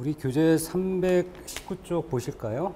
우리 교재 319쪽 보실까요?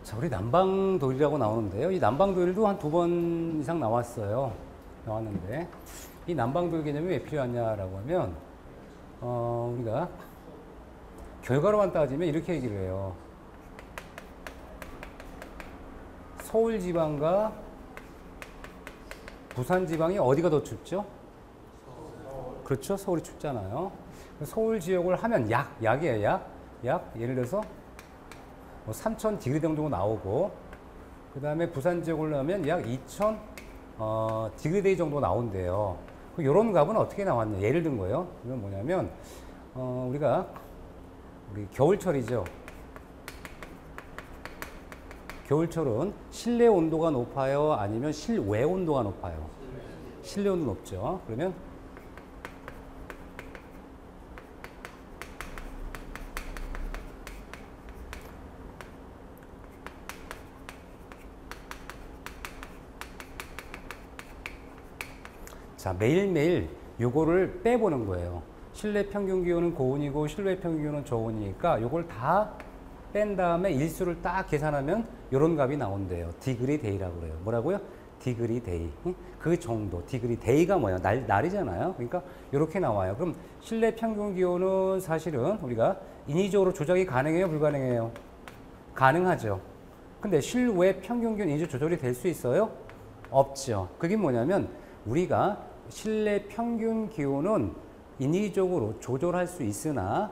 자, 우리 난방도일이라고 나오는데요. 이 난방도일도 한 2번 이상 나왔는데, 이 난방도일 개념이 왜 필요하냐라고 하면, 우리가 결과로만 따지면 이렇게 얘기를 해요. 서울 지방과 부산 지방이 어디가 더 춥죠? 그렇죠. 서울이 춥잖아요. 서울 지역을 하면 약이에요. 예를 들어서 뭐 3000 정도 나오고, 그 다음에 부산 지역을 하면 약 2000 디그리 정도 나온대요. 이런 값은 어떻게 나왔냐? 예를 든 거예요. 이건 뭐냐면, 우리 겨울철이죠. 겨울철은 실내 온도가 높아요? 아니면 실외 온도가 높아요? 실내 온도 높죠. 그러면 자, 매일매일 요거를 빼보는 거예요. 실내 평균 기온은 고온이고 실외 평균 기온은 저온이니까 요걸 다 뺀 다음에 일수를 딱 계산하면 요런 값이 나온대요. 디그리 데이라고 그래요. 뭐라고요? 디그리 데이. 그 정도. 디그리 데이가 뭐예요? 날이잖아요. 그러니까 요렇게 나와요. 그럼 실내 평균 기온은 사실은 우리가 인위적으로 조작이 가능해요? 불가능해요? 가능하죠. 근데 실외 평균 기온 인위적으로 조절이 될 수 있어요? 없죠. 그게 뭐냐면 우리가 실내 평균 기온은 인위적으로 조절할 수 있으나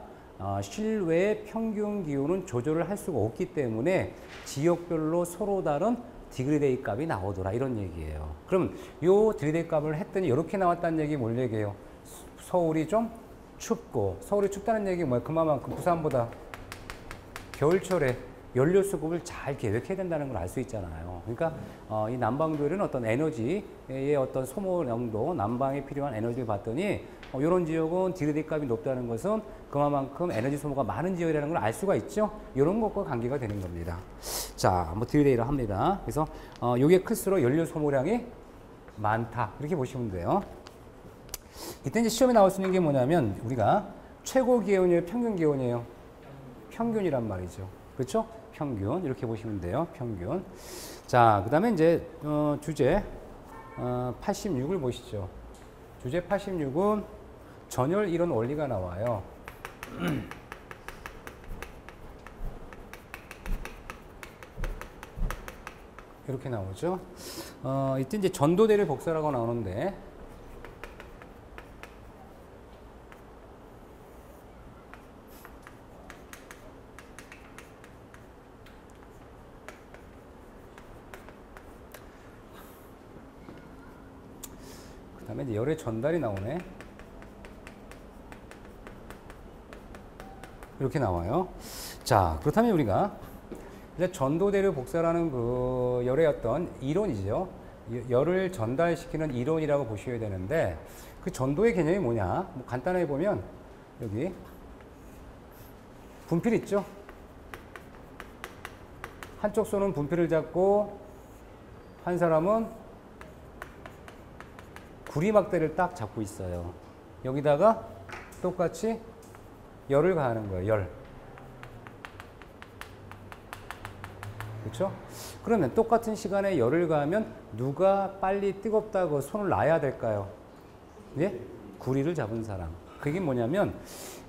실외 평균 기온은 조절을 할 수가 없기 때문에 지역별로 서로 다른 디그리데이 값이 나오더라, 이런 얘기예요. 그럼 요 디그리데이 값을 했더니 이렇게 나왔다는 얘기 뭘 얘기해요? 서울이 좀 춥고, 서울이 춥다는 얘기 뭐예요? 그만큼 부산보다 겨울철에 연료 수급을 잘 계획해야 된다는 걸 알 수 있잖아요. 그러니까 이 난방도일은 어떤 에너지의 어떤 소모 용도, 난방에 필요한 에너지를 봤더니 이런 지역은 디그리데이 값이 높다는 것은 그만큼 에너지 소모가 많은 지역이라는 걸 알 수가 있죠. 이런 것과 관계가 되는 겁니다. 자, 뭐 디그리데이를 합니다. 그래서 요게 클수록 연료 소모량이 많다, 이렇게 보시면 돼요. 이때 이제 시험에 나올 수 있는 게 뭐냐면 우리가 최고 기온이에요, 평균 기온이에요? 평균이란 말이죠. 그렇죠? 평균, 이렇게 보시면 돼요. 평균. 자, 그 다음에 이제 주제 86을 보시죠. 주제 86은 전열 이론 원리가 나와요. 이렇게 나오죠. 이때 이제 전도대를 복사라고 나오는데, 그 다음에 이제 열의 전달이 나오네. 이렇게 나와요. 자, 그렇다면 우리가 이제 전도대류 복사라는 그 열의 어떤 이론이죠. 열을 전달시키는 이론이라고 보셔야 되는데, 그 전도의 개념이 뭐냐? 뭐 간단하게 보면 여기 분필 있죠. 한쪽 손은 분필을 잡고 한 사람은 구리막대를 딱 잡고 있어요. 여기다가 똑같이 열을 가하는 거예요. 열. 그렇죠? 그러면 똑같은 시간에 열을 가하면 누가 빨리 뜨겁다고 손을 놔야 될까요? 예? 구리를 잡은 사람. 그게 뭐냐면,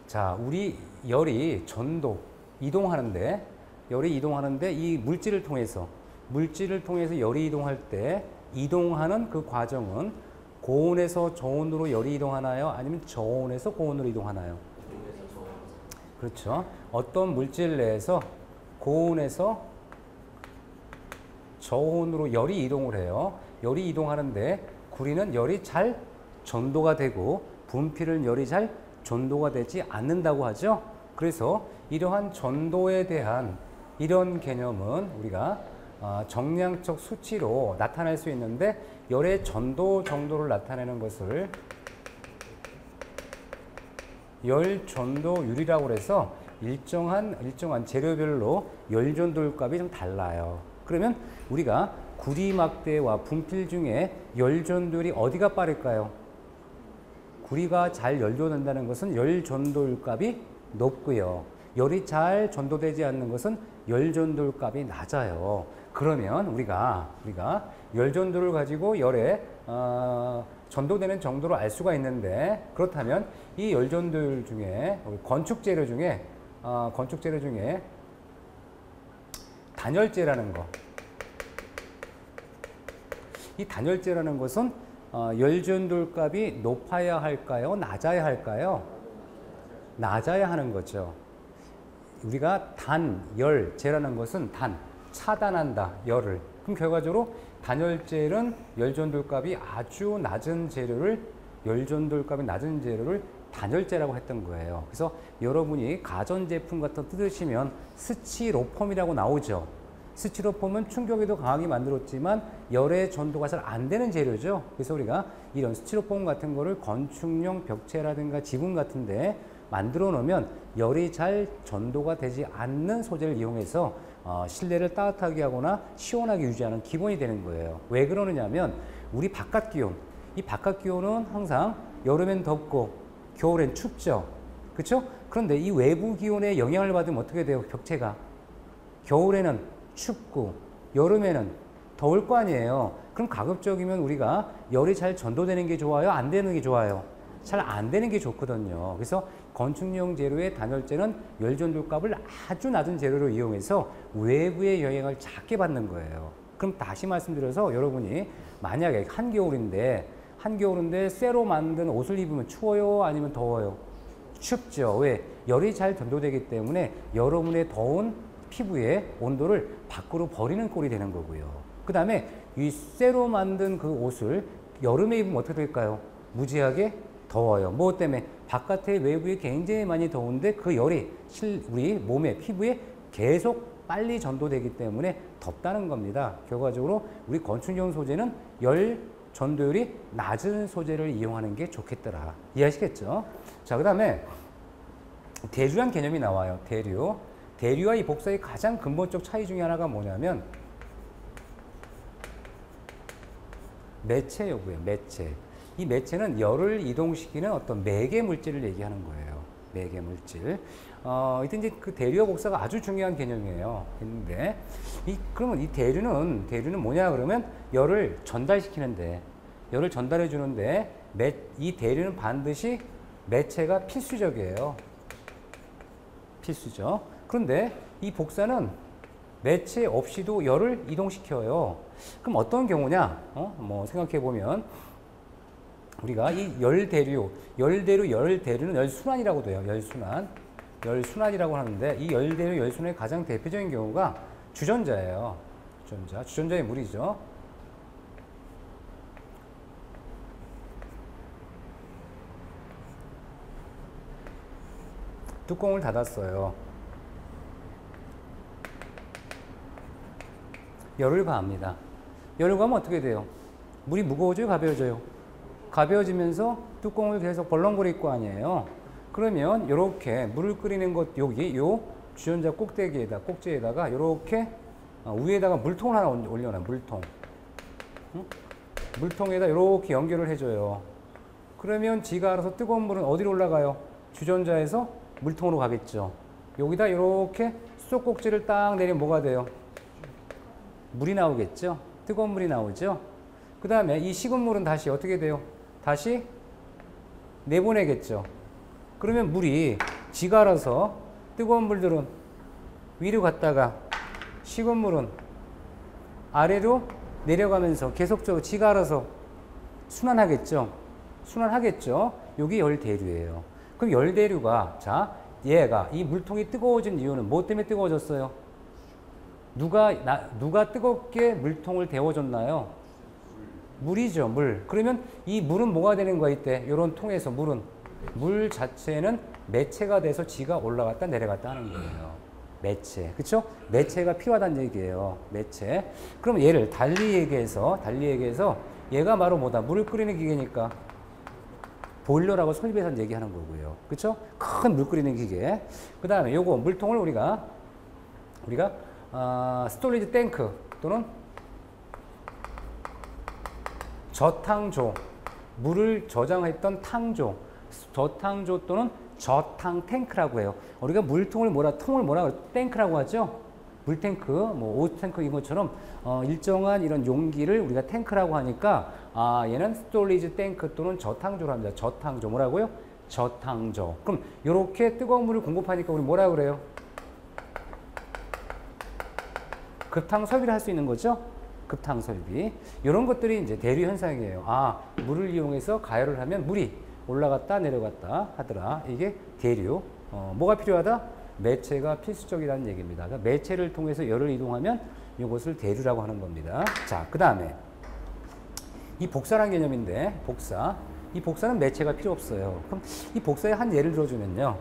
자, 우리 열이 이동하는데 이 물질을 통해서 열이 이동할 때 이동하는 그 과정은 고온에서 저온으로 열이 이동하나요? 아니면 저온에서 고온으로 이동하나요? 그렇죠. 어떤 물질 내에서 고온에서 저온으로 열이 이동을 해요. 열이 이동하는데 구리는 열이 잘 전도가 되고 분필은 열이 잘 전도가 되지 않는다고 하죠. 그래서 이러한 전도에 대한 이런 개념은 우리가 정량적 수치로 나타낼 수 있는데 열의 전도 정도를 나타내는 것을 열 전도율이라고 해서 일정한 재료별로 열 전도율 값이 좀 달라요. 그러면 우리가 구리막대와 분필 중에 열 전도율이 어디가 빠를까요? 구리가 잘 연료된다는 것은 열 전도율 값이 높고요. 열이 잘 전도되지 않는 것은 열 전도율 값이 낮아요. 그러면 우리가 열 전도를 가지고 열에 전도되는 정도를 알 수가 있는데, 그렇다면 이 열 전도율 중에 건축 재료 중에 단열재라는 거, 이 단열재라는 것은 열 전도율 값이 높아야 할까요? 낮아야 할까요? 낮아야 하는 거죠. 우리가 단열재라는 것은 차단한다, 열을. 그럼 결과적으로 단열재는 열 전도율 값이 아주 낮은 재료를, 단열재라고 했던 거예요. 그래서 여러분이 가전제품 같은 거 뜯으시면 스티로폼이라고 나오죠. 스티로폼은 충격에도 강하게 만들었지만 열의 전도가 잘 안 되는 재료죠. 그래서 우리가 이런 스티로폼 같은 거를 건축용 벽체라든가 지붕 같은데 만들어 놓으면 열이 잘 전도가 되지 않는 소재를 이용해서 실내를 따뜻하게 하거나 시원하게 유지하는 기본이 되는 거예요. 왜 그러느냐면 우리 바깥 기온, 이 바깥 기온은 항상 여름엔 덥고 겨울엔 춥죠. 그렇죠? 그런데 이 외부 기온에 영향을 받으면 어떻게 돼요? 벽체가 겨울에는 춥고 여름에는 더울 거 아니에요. 그럼 가급적이면 우리가 열이 잘 전도되는 게 좋아요? 안 되는 게 좋아요? 잘 안 되는 게 좋거든요. 그래서 건축용 재료의 단열재는 열 전도 값을 아주 낮은 재료로 이용해서 외부의 영향을 작게 받는 거예요. 그럼 다시 말씀드려서 여러분이 만약에 한겨울인데 쇠로 만든 옷을 입으면 추워요? 아니면 더워요? 춥죠. 왜? 열이 잘 전도되기 때문에 여러분의 더운 피부의 온도를 밖으로 버리는 꼴이 되는 거고요. 그 다음에 이 쇠로 만든 그 옷을 여름에 입으면 어떻게 될까요? 무지하게 더워요. 뭐 때문에? 바깥에 외부에 굉장히 많이 더운데 그 열이 우리 몸에, 피부에 계속 빨리 전도되기 때문에 덥다는 겁니다. 결과적으로 우리 건축용 소재는 열 전도율이 낮은 소재를 이용하는 게 좋겠더라. 이해하시겠죠? 자, 그 다음에 대류란 개념이 나와요. 대류와 이 복사의 가장 근본적 차이 중에 하나가 뭐냐면 매체 여부예요. 매체. 이 매체는 열을 이동시키는 어떤 매개 물질을 얘기하는 거예요. 매개 물질. 이때 이제 그 대류와 복사가 아주 중요한 개념이에요. 근데 그러면 이 대류는 뭐냐 그러면 열을 전달시키는데, 열을 전달해 주는데 이 대류는 반드시 매체가 필수적이에요. 필수죠. 그런데 이 복사는 매체 없이도 열을 이동시켜요. 그럼 어떤 경우냐? 뭐 생각해 보면 우리가 이 열대류는 열순환이라고도 해요. 열순환이라고 하는데 이 열대류 열순환의 가장 대표적인 경우가 주전자예요. 주전자의 물이죠. 뚜껑을 닫았어요. 열을 가합니다. 열을 가하면 어떻게 돼요? 물이 무거워져요? 가벼워져요? 가벼워지면서 뚜껑을 계속 벌렁거릴 거 아니에요. 그러면 이렇게 물을 끓이는 것, 요 주전자 꼭지에다가 이렇게 위에다가 물통을 하나 올려놔요. 물통에다 이렇게 연결을 해줘요. 그러면 지가 알아서 뜨거운 물은 어디로 올라가요? 주전자에서 물통으로 가겠죠. 여기다 이렇게 수소 꼭지를 딱 내리면 뭐가 돼요? 물이 나오겠죠. 뜨거운 물이 나오죠. 그 다음에 이 식은 물은 다시 어떻게 돼요? 다시 내보내겠죠. 그러면 물이 지가 알아서 뜨거운 물들은 위로 갔다가 식은 물은 아래로 내려가면서 계속적으로 지가 알아서 순환하겠죠. 여기 열대류예요. 그럼 열대류가, 자, 얘가 이 물통이 뜨거워진 이유는 뭐 때문에 뜨거워졌어요? 누가 뜨겁게 물통을 데워줬나요? 물이죠, 물. 그러면 이 물은 뭐가 되는 거야, 이때? 이런 통에서 물 자체는 매체가 돼서 지가 올라갔다 내려갔다 하는 거예요. 매체. 그쵸? 매체가 필요하다는 얘기예요. 매체. 그럼 얘를 달리 얘기해서 얘가 바로 뭐다? 물을 끓이는 기계니까 보일러라고 설비에서 얘기하는 거고요. 그쵸? 큰 물 끓이는 기계. 그 다음에 요거 물통을 우리가 스토리지 탱크 또는 저탕조, 물을 저장했던 탕조, 저탕조 또는 저탕 탱크라고 해요. 우리가 물통을 통을 뭐라 탱크라고 하죠? 물탱크, 뭐 오스탱크 인 것처럼 일정한 이런 용기를 우리가 탱크라고 하니까 얘는 스토리지 탱크 또는 저탕조로 합니다. 저탕조 뭐라고요? 저탕조. 그럼 이렇게 뜨거운 물을 공급하니까 우리 뭐라 그래요? 급탕 설비를 할 수 있는 거죠? 급탕 설비. 이런 것들이 이제 대류 현상이에요. 물을 이용해서 가열을 하면 물이 올라갔다 내려갔다 하더라. 이게 대류. 뭐가 필요하다? 매체가 필수적이라는 얘기입니다. 그러니까 매체를 통해서 열을 이동하면 이것을 대류라고 하는 겁니다. 자, 그 다음에 이 복사라는 개념인데 복사. 이 복사는 매체가 필요 없어요. 그럼 이 복사의 한 예를 들어주면요.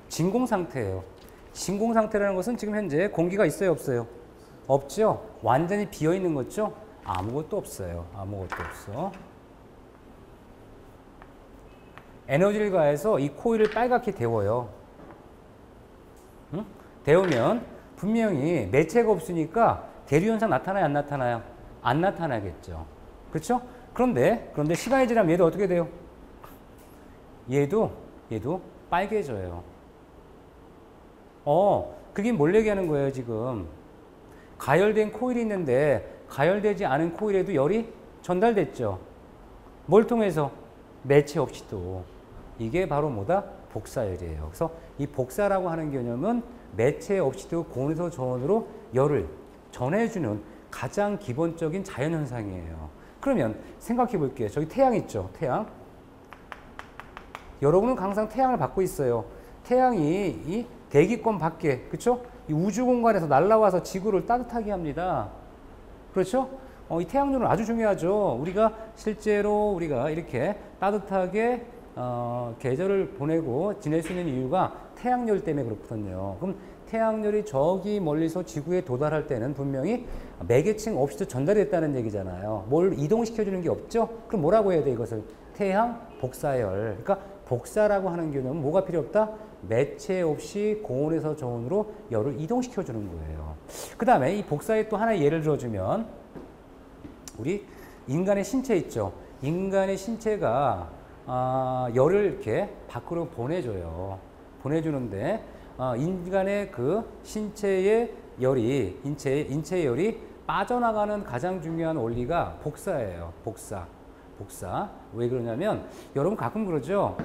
진공 상태예요. 진공 상태라는 것은 지금 현재 공기가 있어요, 없어요? 없죠? 완전히 비어 있는 거죠? 아무것도 없어요. 아무것도 없어. 에너지를 가해서 이 코일을 빨갛게 데워요. 응? 데우면 분명히 매체가 없으니까 대류 현상 나타나요, 안 나타나요? 안 나타나겠죠. 그렇죠? 그런데 시간이 지나면 얘도 어떻게 돼요? 얘도 빨개져요. 그게 뭘 얘기하는 거예요, 지금? 가열된 코일이 있는데 가열되지 않은 코일에도 열이 전달됐죠. 뭘 통해서? 매체 없이도. 이게 바로 뭐다? 복사열이에요. 그래서 이 복사라고 하는 개념은 매체 없이도 고온에서 저온으로 열을 전해주는 가장 기본적인 자연현상이에요. 그러면 생각해 볼게요. 저기 태양 있죠? 태양. 여러분은 항상 태양을 받고 있어요. 태양이 이 대기권 밖에, 그렇죠? 이 우주 공간에서 날아와서 지구를 따뜻하게 합니다. 그렇죠? 이 태양열은 아주 중요하죠. 우리가 실제로 이렇게 따뜻하게 계절을 보내고 지낼 수 있는 이유가 태양열 때문에 그렇거든요. 그럼 태양열이 저기 멀리서 지구에 도달할 때는 분명히 매개층 없이도 전달이 됐다는 얘기잖아요. 뭘 이동시켜주는 게 없죠? 그럼 뭐라고 해야 돼, 이것을? 태양 복사열. 그러니까 복사라고 하는 개념은 뭐가 필요 없다? 매체 없이 고온에서 저온으로 열을 이동시켜주는 거예요. 그 다음에 이 복사의 또 하나의 예를 들어주면 우리 인간의 신체 있죠. 인간의 신체가 열을 이렇게 밖으로 보내줘요. 보내주는데 인간의 그 신체의 열이 인체의 열이 빠져나가는 가장 중요한 원리가 복사예요. 복사. 왜 그러냐면 여러분 가끔 그러죠.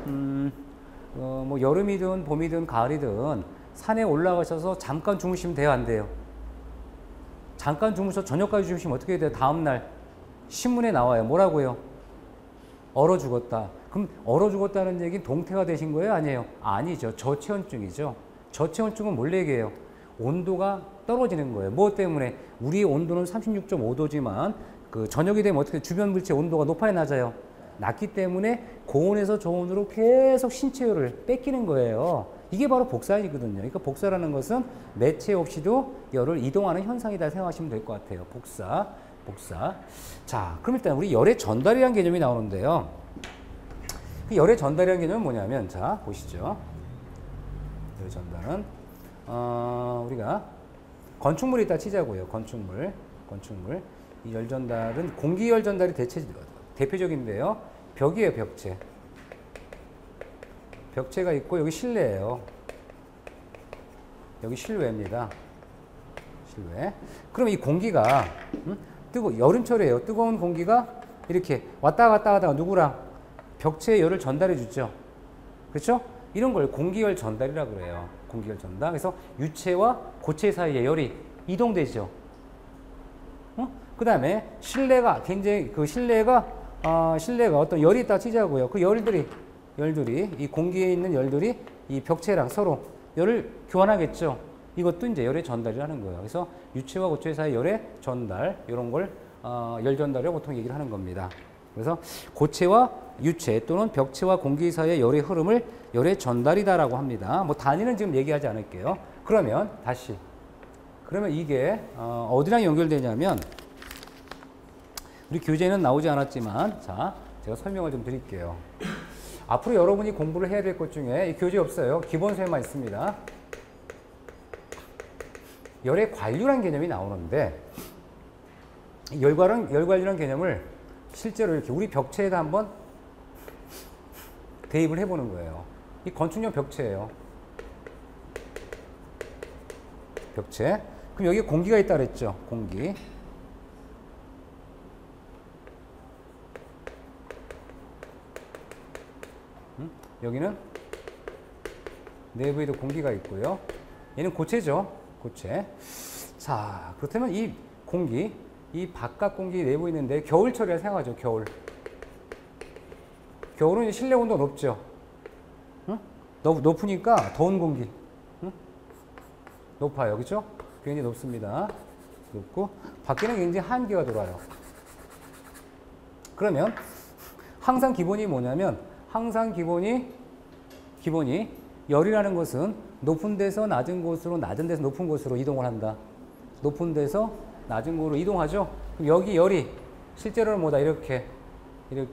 뭐 여름이든 봄이든 가을이든 산에 올라가셔서 잠깐 주무시면 돼요, 안 돼요? 잠깐 주무셔서 저녁까지 주무시면 어떻게 돼요? 다음날 신문에 나와요. 뭐라고요? 얼어 죽었다. 그럼 얼어 죽었다는 얘기는 동태가 되신 거예요? 아니에요? 아니죠. 저체온증이죠. 저체온증은 뭘 얘기해요? 온도가 떨어지는 거예요. 뭐 때문에? 우리의 온도는 36.5도지만 그 저녁이 되면 어떻게 주변 물체의 온도가 높아요, 낮아요? 낮기 때문에 고온에서 저온으로 계속 신체열을 뺏기는 거예요. 이게 바로 복사이거든요. 그러니까 복사라는 것은 매체 없이도 열을 이동하는 현상이다 생각하시면 될 것 같아요. 복사. 자, 그럼 일단 우리 열의 전달이라는 개념이 나오는데요. 열의 전달이라는 개념은 뭐냐면, 자, 보시죠. 열의 전달은 우리가 건축물이 있다 치자고요. 건축물. 이 열 전달은 공기열 전달이 대표적인데요. 벽이에요, 벽체. 벽체가 있고 여기 실내예요. 여기 실외입니다. 실외. 그럼 이 공기가 여름철이에요. 뜨거운 공기가 이렇게 왔다 갔다 하다가 누구랑? 벽체에 열을 전달해 주죠. 그렇죠? 이런 걸 공기열 전달이라고 그래요. 공기열 전달. 그래서 유체와 고체 사이에 열이 이동되죠. 그 다음에 실내가 굉장히 실내가 어떤 열이 있다 치자고요. 그 열들이 이 공기에 있는 열들이 이 벽체랑 서로 열을 교환하겠죠. 이것도 이제 열의 전달이라는 거예요. 그래서 유체와 고체 사이 열의 전달, 이런 걸 열 전달이라고 보통 얘기를 하는 겁니다. 그래서 고체와 유체 또는 벽체와 공기 사이의 열의 흐름을 열의 전달이다라고 합니다. 뭐 단위는 지금 얘기하지 않을게요. 그러면 다시 그러면 이게 어디랑 연결되냐면 우리 교재는 나오지 않았지만 자 제가 설명을 좀 드릴게요. 앞으로 여러분이 공부를 해야 될 것 중에 이 교재 없어요. 기본서에만 있습니다. 열의 관류란 개념이 나오는데 열관류란 개념을 실제로 이렇게 우리 벽체에다 한번 대입을 해보는 거예요. 이 건축용 벽체예요. 벽체. 그럼 여기에 공기가 있다 그랬죠. 공기. 여기는 내부에도 공기가 있고요. 얘는 고체죠. 고체. 자, 그렇다면 이 공기, 이 바깥 공기 내부에 있는데 겨울철이라 생각하죠. 겨울. 겨울은 실내 온도가 높죠. 응? 높으니까 더운 공기. 응? 높아요. 그렇죠? 굉장히 높습니다. 높고 밖에는 굉장히 한기가 돌아요. 그러면 항상 기본이 뭐냐면 항상 기본이 열이라는 것은 높은 데서 낮은 곳으로 낮은 데서 높은 곳으로 이동을 한다. 높은 데서 낮은 곳으로 이동하죠. 그럼 여기 열이 실제로는 뭐다 이렇게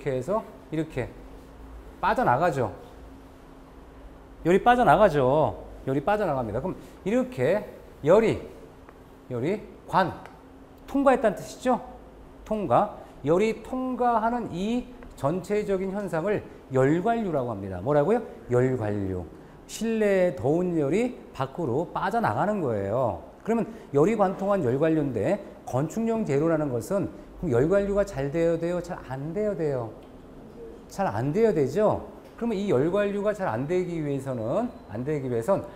해서 이렇게 빠져나가죠. 열이 빠져나가죠. 열이 빠져나갑니다. 그럼 이렇게 열이 통과했다는 뜻이죠. 통과. 열이 통과하는 이 전체적인 현상을 열관류라고 합니다. 뭐라고요? 열관류. 실내의 더운 열이 밖으로 빠져나가는 거예요. 그러면 열이 관통한 열관류인데 건축용 재료라는 것은 그럼 열관류가 잘 되어야 돼요? 잘 안 되어야 돼요? 잘 안 되어야 되죠? 그러면 이 열관류가 잘 안 되기 위해선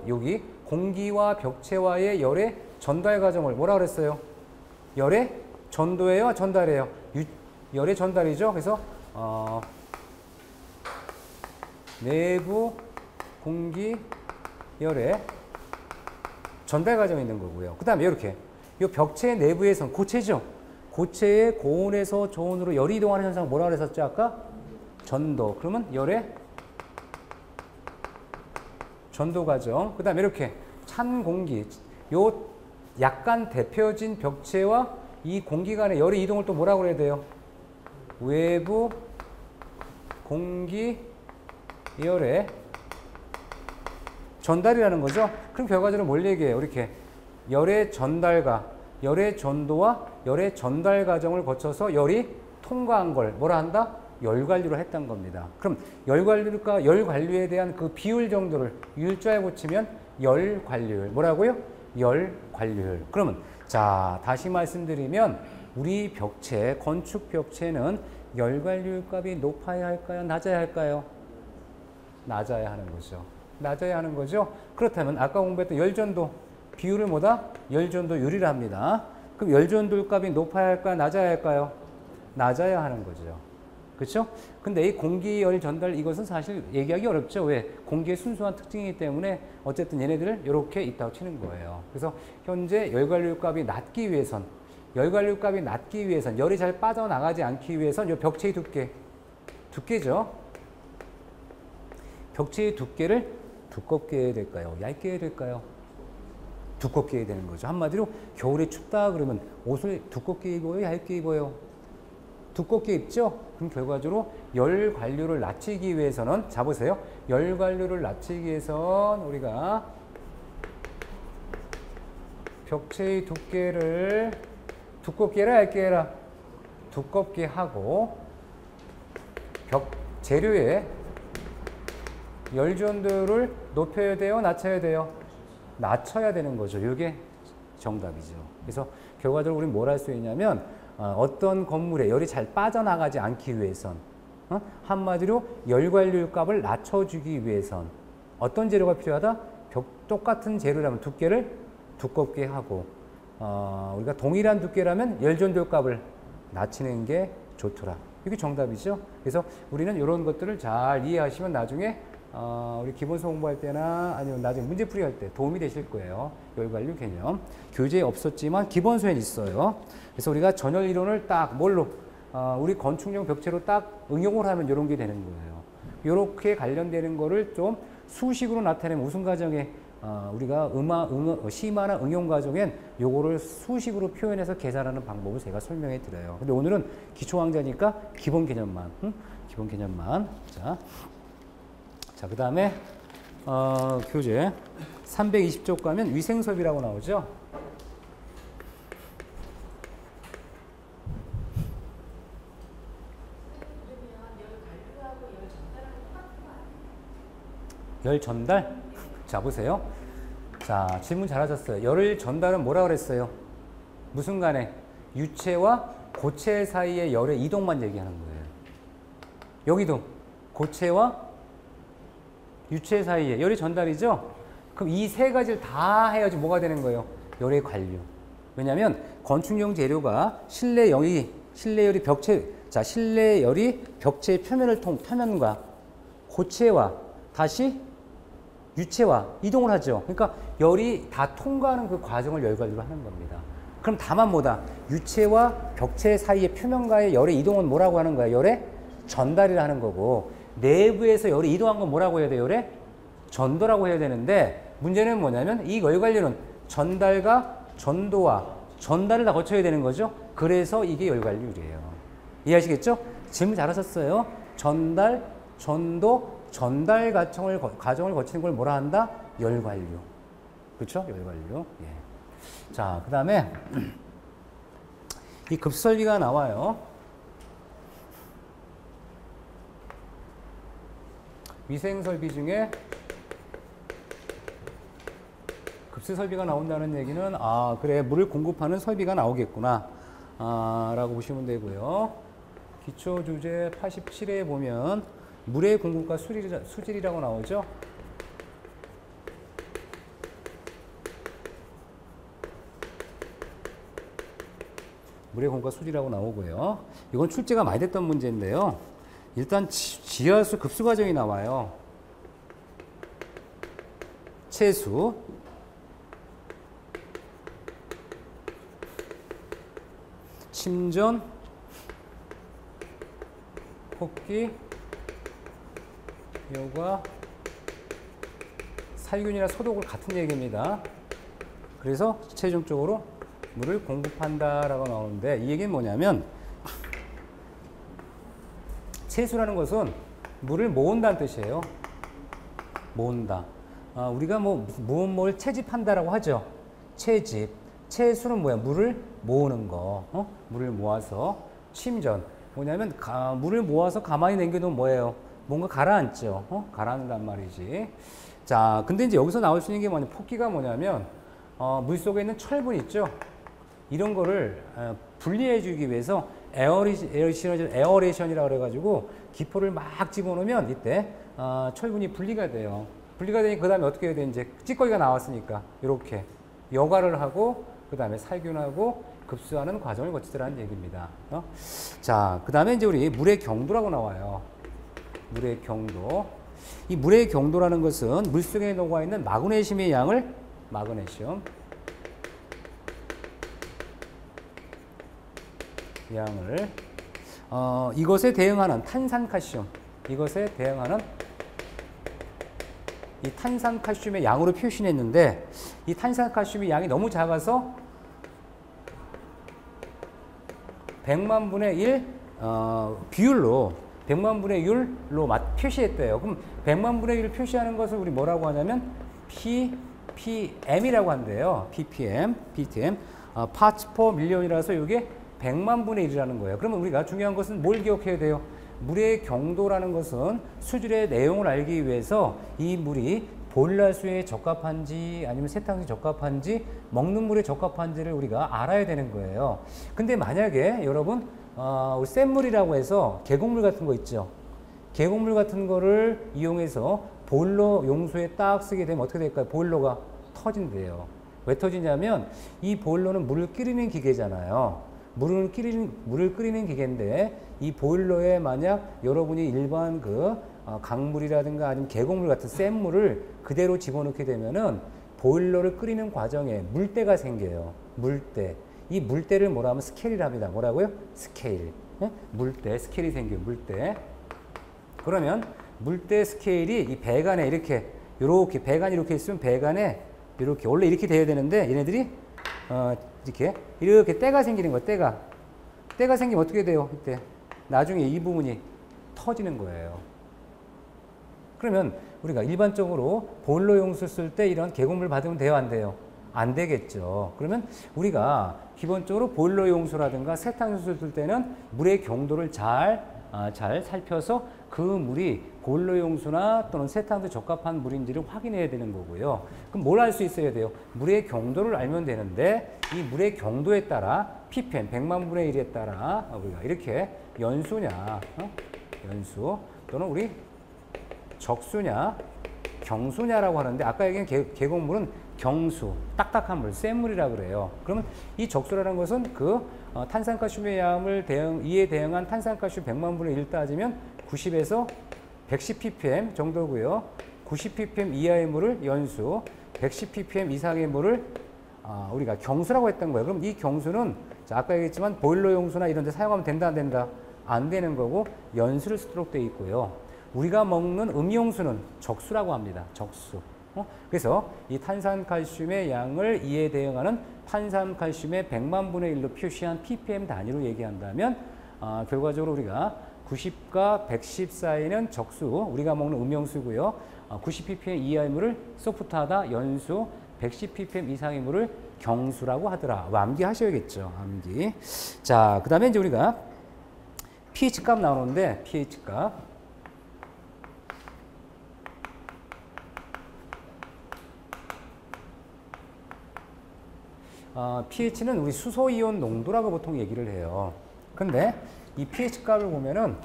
여기 공기와 벽체와의 열의 전달 과정을 뭐라 그랬어요? 열의 전도예요? 전달이에요? 열의 전달이죠. 그래서 내부 공기 열의 전달 과정이 있는 거고요. 그 다음에 이렇게 이 벽체 내부에선 고체죠. 고체의 고온에서 저온으로 열이 이동하는 현상을 뭐라 그랬었죠? 아까? 전도. 그러면 열의 전도 과정. 그 다음에 이렇게 찬 공기. 요 약간 데펴진 벽체와 이 공기 간의 열의 이동을 또 뭐라고 그래야 돼요? 외부 공기 열의 전달이라는 거죠. 그럼 결과적으로 뭘 얘기해요? 이렇게 열의 전달과 열의 전도와 열의 전달 과정을 거쳐서 열이 통과한 걸 뭐라 한다? 열관류로 했던 겁니다. 그럼 열관류가 열관류에 대한 그 비율 정도를 율자에 고치면 열관류율. 뭐라고요? 열관류율. 그러면 자 다시 말씀드리면 우리 벽체, 건축 벽체는 열관류율 값이 높아야 할까요? 낮아야 할까요? 낮아야 하는 거죠. 낮아야 하는 거죠. 그렇다면 아까 공부했던 열전도 비율을 뭐다? 열전도율이라 합니다. 그럼 열전도율 값이 높아야 할까요? 낮아야 할까요? 낮아야 하는 거죠. 그렇죠? 근데 이 공기열 전달 이것은 사실 얘기하기 어렵죠. 왜? 공기의 순수한 특징이기 때문에 어쨌든 얘네들을 이렇게 있다고 치는 거예요. 그래서 현재 열관류 값이 낮기 위해선 열이 잘 빠져나가지 않기 위해선 이 벽체의 두께죠. 벽체의 두께를 두껍게 해야 될까요? 얇게 해야 될까요? 두껍게 해야 되는 거죠. 한마디로 겨울에 춥다 그러면 옷을 두껍게 입어요? 얇게 입어요? 두껍게 입죠? 그럼 결과적으로 열 관류를 낮추기 위해서는 자 보세요. 열 관류를 낮추기 위해선 우리가 벽체의 두께를 두껍게 해라 얇게 해라? 두껍게 하고 재료의 열전도율을 높여야 돼요? 낮춰야 돼요? 낮춰야 되는 거죠. 이게 정답이죠. 그래서 결과적으로 우리는 뭘 할 수 있냐면 어떤 건물에 열이 잘 빠져나가지 않기 위해선 한마디로 열관류 값을 낮춰주기 위해선 어떤 재료가 필요하다? 똑같은 재료라면 두께를 두껍게 하고 우리가 동일한 두께라면 열전도율 값을 낮추는 게 좋더라. 이게 정답이죠. 그래서 우리는 이런 것들을 잘 이해하시면 나중에 우리 기본서 공부할 때나 아니면 나중에 문제풀이 할 때 도움이 되실 거예요. 열관류 개념. 교재에 없었지만 기본서엔 있어요. 그래서 우리가 전열 이론을 딱 뭘로 우리 건축용 벽체로 딱 응용을 하면 이런 게 되는 거예요. 이렇게 관련되는 거를 좀 수식으로 나타내면 우승 과정에 우리가 심화나 응용 과정엔 요거를 수식으로 표현해서 계산하는 방법을 제가 설명해 드려요. 근데 오늘은 기초 강좌니까 기본 개념만, 기본 개념만. 자, 그 다음에 교재 320쪽 가면 위생설비라고 나오죠. 열 전달? 자, 보세요. 자, 질문 잘하셨어요. 열을 전달은 뭐라 그랬어요? 무슨 간에? 유체와 고체 사이의 열의 이동만 얘기하는 거예요. 여기도 고체와 유체 사이에 열이 전달이죠? 그럼 이 세 가지를 다 해야지 뭐가 되는 거예요? 열의 관류. 왜냐하면 건축용 재료가 실내 열이 벽체의 표면과 고체와 다시 유체와 이동을 하죠. 그러니까 열이 다 통과하는 그 과정을 열관류로 하는 겁니다. 그럼 다만 뭐다? 유체와 벽체 사이의 표면과의 열의 이동은 뭐라고 하는 거야? 열의 전달이라 하는 거고, 내부에서 열이 이동한 건 뭐라고 해야 돼요? 열의 전도라고 해야 되는데, 문제는 뭐냐면 이 열관류는 전달과 전도와 전달을 다 거쳐야 되는 거죠. 그래서 이게 열관류래요. 이해하시겠죠? 질문 잘하셨어요. 전달, 전도, 전달 과정을 거치는 걸 뭐라 한다? 열관류. 그렇죠? 열관류. 예. 자, 그 다음에 이 급설비가 나와요. 위생설비 중에 급수설비가 나온다는 얘기는 그래, 물을 공급하는 설비가 나오겠구나 라고 보시면 되고요. 기초주제 87에 보면 물의 공급과 수질이라고 나오죠. 물의 공급과 수질이라고 나오고요. 이건 출제가 많이 됐던 문제인데요. 일단 지하수 급수 과정이 나와요. 채수, 침전, 폭기, 여과, 살균이나 소독을 같은 얘기입니다. 그래서 최종적으로 물을 공급한다라고 나오는데, 이 얘기는 뭐냐면 채수라는 것은 물을 모은다는 뜻이에요. 모은다. 우리가 뭘 채집한다라고 하죠. 채집. 채수는 뭐야? 물을 모으는 거. 물을 모아서. 침전. 뭐냐면 물을 모아서 가만히 남겨놓으면 뭐예요? 뭔가 가라앉죠. 가라앉는단 말이지. 자, 근데 이제 여기서 나올 수 있는 게 뭐냐? 폭기가 뭐냐면 물 속에 있는 철분 있죠. 이런 거를 분리해 주기 위해서 에어레이션이라고 그래가지고 기포를 막 집어넣으면 이때 철분이 분리가 돼요. 분리가 되니 그 다음에 어떻게 해야 돼? 이제 찌꺼기가 나왔으니까 이렇게 여과를 하고 그 다음에 살균하고 급수하는 과정을 거치더라는 얘기입니다. 자, 그 다음에 이제 우리 물의 경도라고 나와요. 물의 경도. 이 물의 경도라는 것은 물 속에 녹아 있는 마그네슘의 양을 이것에 대응하는 탄산칼슘, 이것에 대응하는 이 탄산칼슘의 양으로 표시했는데, 이 탄산칼슘의 양이 너무 작아서 100만 분의 1 비율로 100만 분의 1로 표시했대요. 그럼 100만 분의 1을 표시하는 것을 우리 뭐라고 하냐면 ppm이라고 한대요. ppm, parts per million이라서 이게 100만 분의 1이라는 거예요. 그러면 우리가 중요한 것은 뭘 기억해야 돼요? 물의 경도라는 것은 수질의 내용을 알기 위해서 이 물이 보일러수에 적합한지 아니면 세탁기에 적합한지 먹는 물에 적합한지를 우리가 알아야 되는 거예요. 근데 만약에 여러분 우리 샘물이라고 해서 계곡물 같은 거 있죠. 계곡물 같은 거를 이용해서 보일러 용소에 딱 쓰게 되면 어떻게 될까요? 보일러가 터진대요. 왜 터지냐면 이 보일러는 물을 끓이는 기계잖아요. 물을 끓이는 기계인데 이 보일러에 만약 여러분이 일반 강물이라든가 아니면 계곡물 같은 센 물을 그대로 집어넣게 되면은 보일러를 끓이는 과정에 물때가 생겨요. 물때. 이 물때를 뭐라 하면 스케일이라 합니다. 뭐라고요? 스케일. 네? 물때, 스케일이 생겨요. 물때. 그러면 물때 스케일이 이 배관에 이렇게 배관이 이렇게 있으면 배관에 이렇게 원래 이렇게 돼야 되는데 얘네들이 이렇게 때가 생기는 거예요. 때가 생기면 어떻게 돼요? 이때 나중에 이 부분이 터지는 거예요. 그러면 우리가 일반적으로 보일러 용수 쓸 때 이런 계곡물 받으면 돼요? 안 돼요? 안 되겠죠. 그러면 우리가 기본적으로 보일러 용수라든가 세탁용수 쓸 때는 물의 경도를 잘 살펴서 그 물이 보일러 용수나 또는 세탁에 적합한 물인지를 확인해야 되는 거고요. 그럼 뭘 알 수 있어야 돼요? 물의 경도를 알면 되는데 이 물의 경도에 따라 ppm 100만 분의 1에 따라 우리가 이렇게 연수냐, 연수 또는 우리 적수냐, 경수냐라고 하는데 아까 얘기한 계곡물은 경수, 딱딱한 물, 센 물이라고 그래요. 그러면 이 적수라는 것은 그 탄산칼슘의 양을 이에 대응한 탄산칼슘 100만 분의 1 따지면 90에서 110ppm 정도고요. 90ppm 이하의 물을 연수, 110ppm 이상의 물을 우리가 경수라고 했던 거예요. 그럼 이 경수는 아까 얘기했지만 보일러 용수나 이런 데 사용하면 된다, 안 된다? 안 되는 거고 연수를 쓰도록 되어 있고요. 우리가 먹는 음용수는 적수라고 합니다. 적수. 그래서 이 탄산칼슘의 양을 이에 대응하는 탄산칼슘의 100만 분의 1로 표시한 ppm 단위로 얘기한다면 결과적으로 우리가 90과 110 사이는 적수, 우리가 먹는 음용수고요. 90ppm 이하의 물을 소프트하다, 연수, 110ppm 이상의 물을 경수라고 하더라. 암기하셔야겠죠. 암기. 자, 그 다음에 이제 우리가 pH 값 나오는데 pH 값. pH는 우리 수소이온 농도라고 보통 얘기를 해요. 근데 이 pH 값을 보면은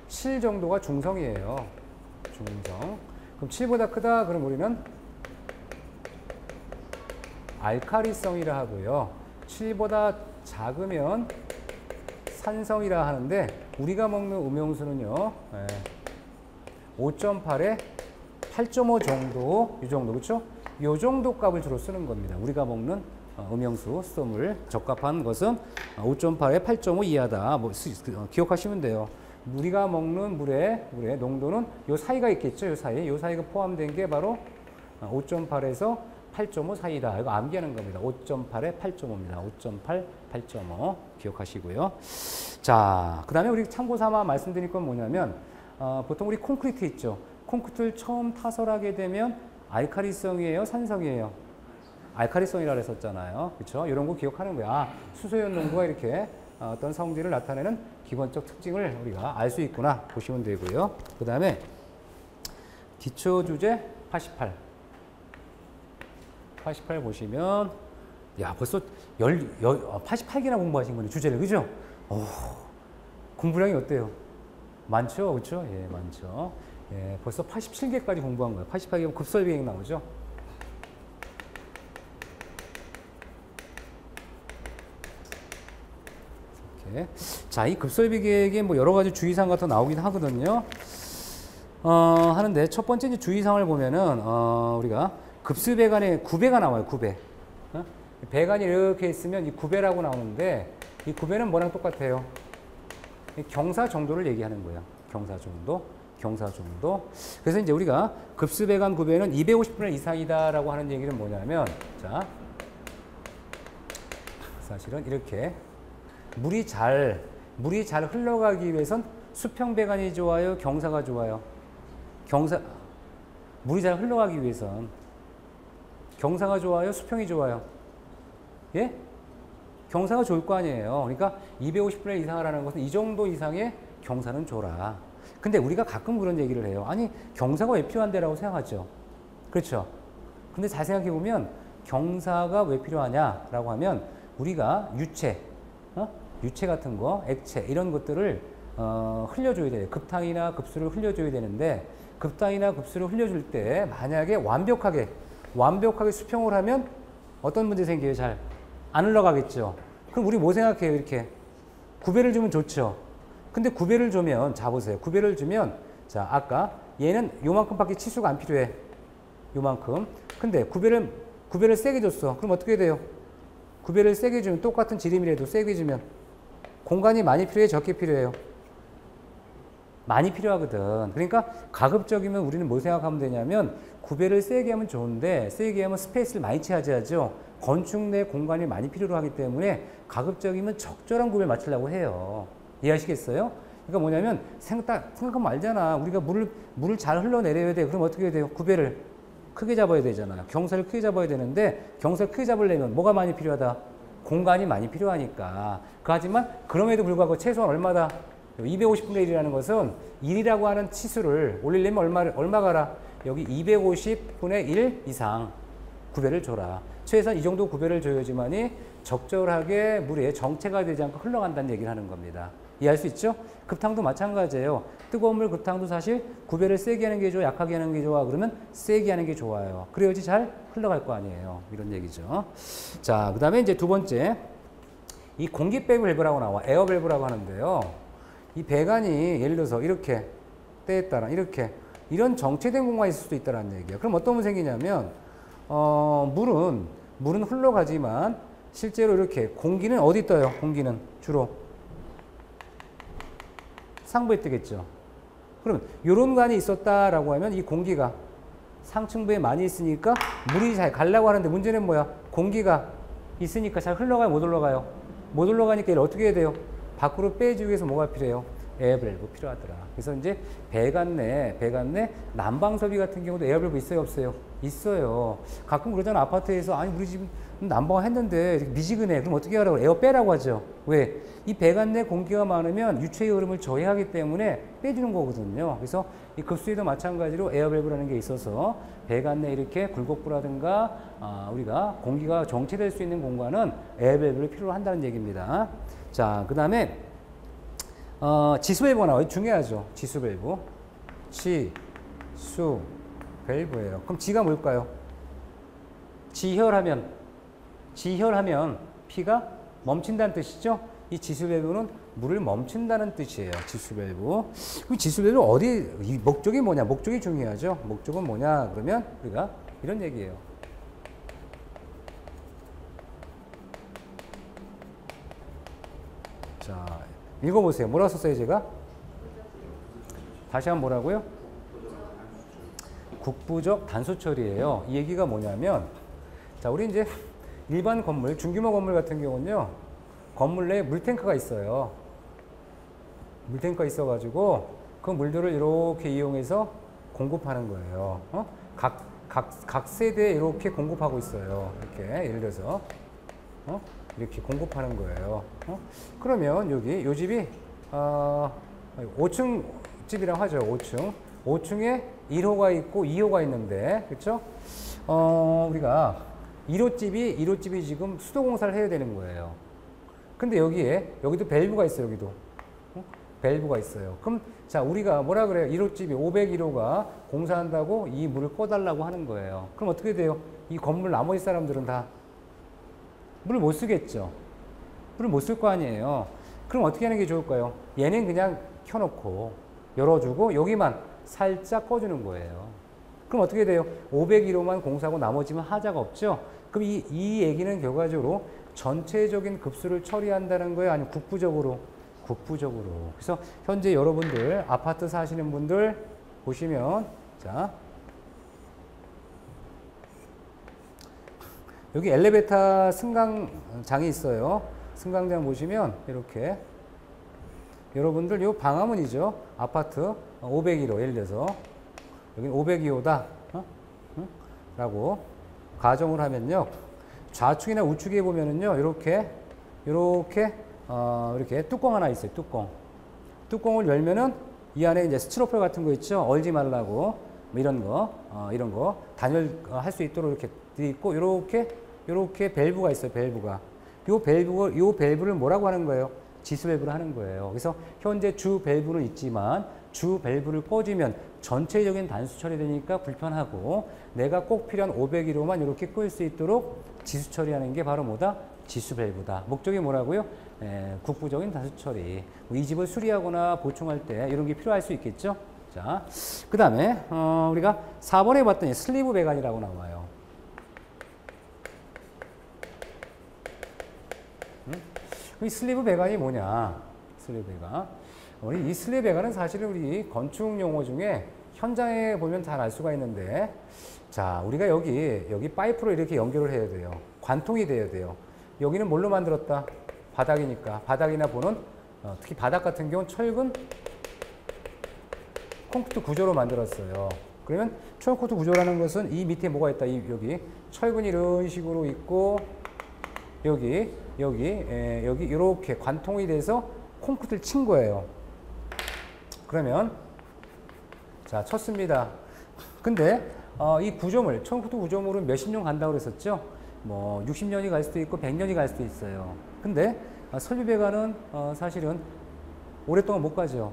7 정도가 중성이에요. 중성. 그럼 7보다 크다 그럼 우리는 알카리성이라 하고요. 7보다 작으면 산성이라 하는데 우리가 먹는 음용수는요. 5.8에 8.5 정도, 이 정도, 그렇죠? 이 정도 값을 주로 쓰는 겁니다. 우리가 먹는 음용수, 수돗물 적합한 것은 5.8에 8.5 이하다. 기억하시면 돼요. 우리가 먹는 물의 농도는 요 사이가 있겠죠. 요 사이가 포함된 게 바로 5.8에서 8.5 사이다. 이거 암기하는 겁니다. 5.8에 8.5입니다. 5.8, 8.5 기억하시고요. 자, 그 다음에 우리 참고 삼아 말씀드릴 건 뭐냐면 보통 우리 콘크리트 있죠. 콘크리트를 처음 타설하게 되면 알카리성이에요? 산성이에요? 알카리성이라고 했었잖아요. 그렇죠? 이런 거 기억하는 거야. 수소이온 농도가 이렇게 어떤 성질을 나타내는 기본적 특징을 우리가 알 수 있구나 보시면 되고요. 그 다음에 기초 주제 88. 88 보시면 야 벌써 88개나 공부하신 거네 주제를. 그죠? 공부량이 어때요? 많죠? 그렇죠? 예, 많죠. 예, 벌써 87개까지 공부한 거예요. 88개면 급설비행 나오죠? 이렇게. 자, 이 급설비계획에 뭐 여러 가지 주의사항 같은 거 나오긴 하거든요. 하는데 첫 번째 이제 주의사항을 보면은 우리가 급수배관에 9배가 나와요. 9배. 배관이 이렇게 있으면 이 9배라고 나오는데 이 9배는 뭐랑 똑같아요? 경사 정도를 얘기하는 거예요. 경사 정도. 경사 정도. 그래서 이제 우리가 급수배관 9배는 250분의 이상이다라고 하는 얘기는 뭐냐면, 자, 사실은 이렇게 물이 잘 흘러가기 위해선 수평배관이 좋아요, 경사가 좋아요? 물이 잘 흘러가기 위해선 경사가 좋아요, 수평이 좋아요? 예? 경사가 좋을 거 아니에요. 그러니까 250분의 이상 하라는 것은 이 정도 이상의 경사는 줘라. 근데 우리가 가끔 그런 얘기를 해요. 아니, 경사가 왜 필요한데라고 생각하죠. 그렇죠. 근데 잘 생각해 보면 경사가 왜 필요하냐라고 하면 우리가 유체 같은 거, 액체 이런 것들을 흘려줘야 돼요. 급탕이나 급수를 흘려줘야 되는데 급탕이나 급수를 흘려줄 때 만약에 완벽하게 수평을 하면 어떤 문제 생겨요? 잘 안 흘러가겠죠. 그럼 우리 뭐 생각해요? 이렇게 9배를 주면 좋죠. 근데 구배를 주면, 자 보세요. 구배를 주면, 자 아까 얘는 요만큼밖에 치수가 안 필요해. 요만큼. 근데 구배를 세게 줬어. 그럼 어떻게 돼요? 구배를 세게 주면, 똑같은 지름이라도 세게 주면 공간이 많이 필요해, 적게 필요해요? 많이 필요하거든. 그러니까 가급적이면 우리는 뭐 생각하면 되냐면, 구배를 세게 하면 좋은데, 세게 하면 스페이스를 많이 차지하죠. 건축 내 공간이 많이 필요로 하기 때문에 가급적이면 적절한 구배를 맞추려고 해요. 이해하시겠어요? 그러니까 뭐냐면, 생각하면 알잖아. 우리가 물을 잘 흘러내려야 돼. 그럼 어떻게 해야 돼요? 구배를 크게 잡아야 되잖아. 경사를 크게 잡아야 되는데, 경사를 크게 잡으려면 뭐가 많이 필요하다? 공간이 많이 필요하니까. 하지만 그럼에도 불구하고 최소한 얼마다? 250분의 1이라는 것은 1이라고 하는 치수를 올리려면 얼마 가라? 여기 250분의 1 이상 구배를 줘라. 최소한 이 정도 구배를 줘야지만이 적절하게 물에 정체가 되지 않고 흘러간다는 얘기를 하는 겁니다. 이해할 수 있죠? 급탕도 마찬가지예요. 뜨거운 물 급탕도 사실 구배를 세게 하는 게 좋아, 약하게 하는 게 좋아? 그러면 세게 하는 게 좋아요. 그래야지 잘 흘러갈 거 아니에요. 이런 얘기죠. 자, 그 다음에 이제 두 번째. 이 공기 밸브라고 나와. 에어 밸브라고 하는데요. 이 배관이 예를 들어서 이렇게 때에 따라 이런 정체된 공간이 있을 수도 있다는 얘기예요. 그럼 어떤 문제 생기냐면 물은 흘러가지만 실제로 이렇게 공기는 어디 떠요? 공기는 주로 상부에 뜨겠죠. 그러면 이런 관이 있었다라고 하면 이 공기가 상층부에 많이 있으니까 물이 잘 가려고 하는데, 문제는 뭐야? 공기가 있으니까 잘 흘러가요? 못 올라가요? 못 올라가니까 이걸 어떻게 해야 돼요? 밖으로 빼주기 위해서 뭐가 필요해요? 에어밸브 필요하더라. 그래서 이제 배관 내 난방설비 같은 경우도 에어밸브 있어요, 없어요? 있어요. 가끔 그러잖아. 아파트에서 아니 우리 집 난방을 했는데 미지근해. 그럼 어떻게 하라고? 에어 빼라고 하죠. 왜? 이 배관 내 공기가 많으면 유체의 흐름을 저해하기 때문에 빼주는 거거든요. 그래서 이 급수에도 마찬가지로 에어밸브라는 게 있어서 배관 내 이렇게 굴곡부라든가 우리가 공기가 정체될 수 있는 공간은 에어밸브를 필요로 한다는 얘기입니다. 자, 그 다음에 지수밸브가 나와요. 중요하죠. 지수밸브. 지수밸브예요. 그럼 지가 뭘까요? 지혈하면 피가 멈춘다는 뜻이죠. 이 지수밸브는 물을 멈춘다는 뜻이에요. 지수밸브. 그럼 지수밸브 이 목적이 뭐냐? 목적이 중요하죠. 목적은 뭐냐? 그러면 우리가 이런 얘기예요. 자, 읽어보세요. 뭐라고 썼어요, 제가? 다시 한번 뭐라고요? 국부적 단수 처리예요. 이 얘기가 뭐냐면, 자, 우리 이제 일반 건물, 중규모 건물 같은 경우는요, 건물 내에 물탱크가 있어요. 물탱크가 있어가지고 그 물들을 이렇게 이용해서 공급하는 거예요. 각 세대에 이렇게 공급하고 있어요. 이렇게 예를 들어서 이렇게 공급하는 거예요. 그러면 여기 요 집이 5층 집이라고 하죠. 5층에 1호가 있고 2호가 있는데, 그렇죠? 우리가 1호집이 지금 수도공사를 해야 되는 거예요. 근데 여기도 밸브가 있어요. 여기도 밸브가 있어요. 그럼 자, 우리가 뭐라 그래요? 1호집이 501호가 공사한다고 이 물을 꺼달라고 하는 거예요. 그럼 어떻게 돼요? 이 건물 나머지 사람들은 다 물을 못 쓰겠죠. 물을 못 쓸 거 아니에요. 그럼 어떻게 하는 게 좋을까요? 얘는 그냥 켜놓고 열어주고 여기만 살짝 꺼주는 거예요. 그럼 어떻게 돼요? 501호만 공사하고 나머지는 하자가 없죠. 그럼 이 얘기는 결과적으로 전체적인 급수를 처리한다는 거예요? 아니면 국부적으로? 국부적으로. 그래서 현재 여러분들 아파트 사시는 분들 보시면, 자, 여기 엘리베이터 승강장이 있어요. 승강장 보시면 이렇게 여러분들 요 방화문이죠. 아파트 501호 예를 들어서 여기는 502호다 라고 가정을 하면요, 좌측이나 우측에 보면은요 이렇게 뚜껑 하나 있어요. 뚜껑을 열면은 이 안에 이제 스티로폴 같은 거 있죠. 얼지 말라고 뭐 이런 거 단열할 수 있도록 이렇게 돼 있고, 요렇게 밸브가 있어요. 요 밸브를 뭐라고 하는 거예요? 지수 밸브를 하는 거예요. 그래서 현재 주 밸브는 있지만 주 밸브를 꺼지면 전체적인 단수 처리되니까 불편하고, 내가 꼭 필요한 501호만 이렇게 끌 수 있도록 지수 처리하는 게 바로 뭐다? 지수 밸브다. 목적이 뭐라고요? 국부적인 단수 처리. 이 집을 수리하거나 보충할 때 이런 게 필요할 수 있겠죠. 자, 그 다음에 우리가 4번에 봤더니 슬리브 배관이라고 나와요. 이 슬리브 배관이 뭐냐? 슬리브 배관. 우리 이 슬리브 배관은 사실은 우리 건축 용어 중에 현장에 보면 잘 알 수가 있는데, 자, 우리가 여기 파이프로 이렇게 연결을 해야 돼요. 관통이 돼야 돼요. 여기는 뭘로 만들었다? 바닥이니까. 바닥이나 보는, 특히 바닥 같은 경우는 철근 콘크리트 구조로 만들었어요. 그러면 철콘크리트 구조라는 것은 이 밑에 뭐가 있다? 여기 철근이 이런 식으로 있고, 여기 이렇게 관통이 돼서 콘크리트를 친 거예요. 그러면 자, 쳤습니다. 근데 이 구조물, 콘크리트 구조물은 몇십 년 간다고 그랬었죠? 뭐 60년이 갈 수도 있고 100년이 갈 수도 있어요. 근데 설비 배관은 사실은 오랫동안 못 가죠.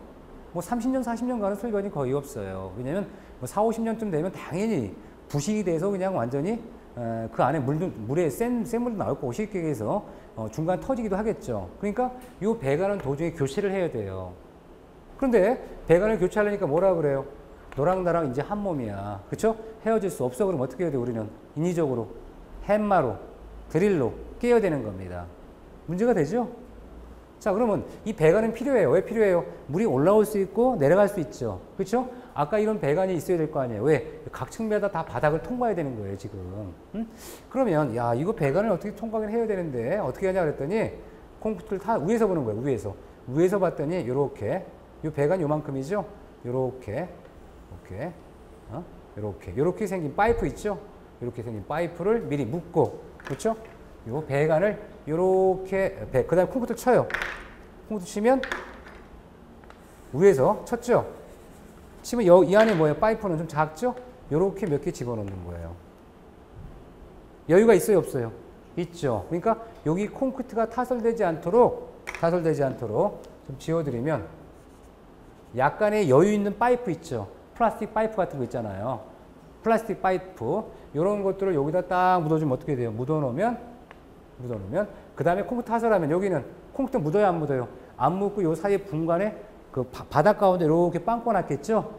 뭐 30년, 40년 가는 설비 배관이 거의 없어요. 왜냐면 뭐 4, 50년쯤 되면 당연히 부식이 돼서 그냥 완전히 그 안에 물에 센 물도 나올 거고 쉽게 해서 중간 터지기도 하겠죠. 그러니까 이 배관은 도중에 교체를 해야 돼요. 그런데 배관을 교체하려니까 뭐라 그래요? 너랑 나랑 이제 한 몸이야. 그쵸? 헤어질 수 없어. 그럼 어떻게 해야 돼? 우리는 인위적으로 햄마로, 드릴로 깨야 되는 겁니다. 문제가 되죠? 자, 그러면 이 배관은 필요해요. 왜 필요해요? 물이 올라올 수 있고 내려갈 수 있죠. 그렇죠? 아까 이런 배관이 있어야 될 거 아니에요. 왜? 각 층마다 다 바닥을 통과해야 되는 거예요, 지금. 응? 그러면 야, 이거 배관을 어떻게 통과를 해야 되는데 어떻게 하냐 그랬더니 콘크리트를 다 위에서 보는 거예요. 위에서 봤더니 요렇게 이 배관 요만큼이죠? 요렇게 생긴 파이프 있죠? 이렇게 생긴 파이프를 미리 묶고, 그렇죠? 요 배관을 요렇게 그 다음에 콘크리트 쳐요. 콘크리트 치면 위에서 쳤죠? 치면 이 안에 뭐예요? 파이프는 좀 작죠? 요렇게 몇 개 집어넣는 거예요. 여유가 있어요, 없어요? 있죠. 그러니까 여기 콘크리트가 타설되지 않도록 좀 지워드리면 약간의 여유 있는 파이프 있죠? 플라스틱 파이프 같은 거 있잖아요. 플라스틱 파이프 이런 것들을 여기다 딱 묻어주면 어떻게 돼요? 묻어놓으면 그 다음에 콘크리트 타설하면 여기는 콘크리트 묻어요, 안 묻어요? 안 묻고 요 사이에 분간에 그 바닥 가운데 이렇게 빵꿔 놨겠죠?